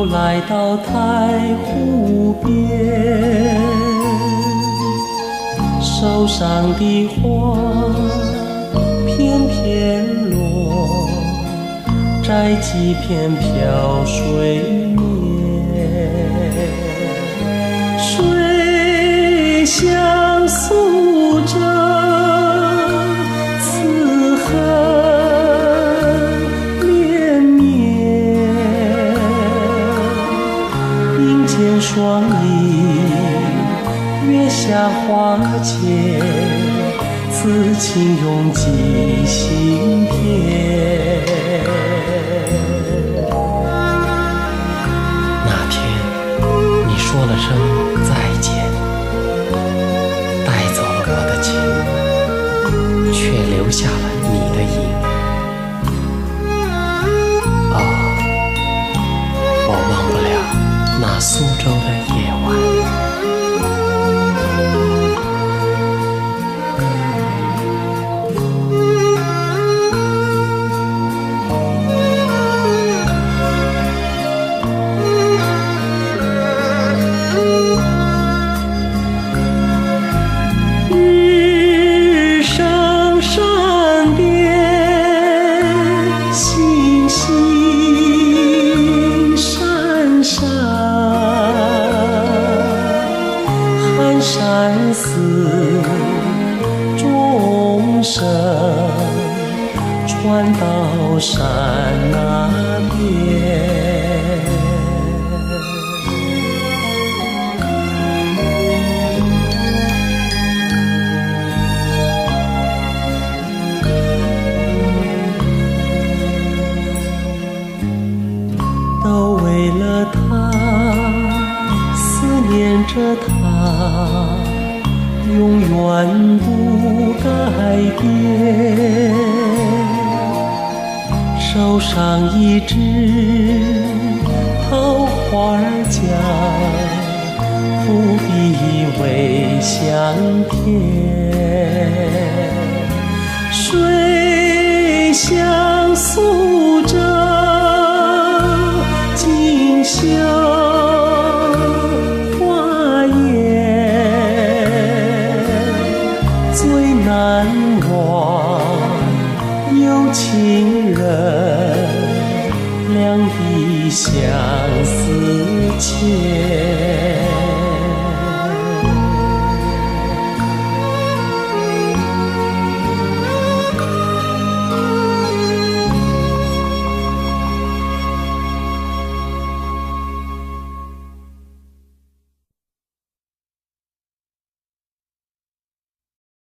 又来到太湖边，手上的花片片落在几片飘水面，水相诉着此恨绵绵，并肩双影月下花间，此情永记心田。那天你说了声再见，带走了我的情，却留下了你的影。啊，我忘不了那苏州的夜晚。山寺钟声传到山那边，都为了他，思念着他，永远不改变。手上一支桃花浆，不必味香甜。水相诉着锦绣花颜，最难忘有情人两地相思牵。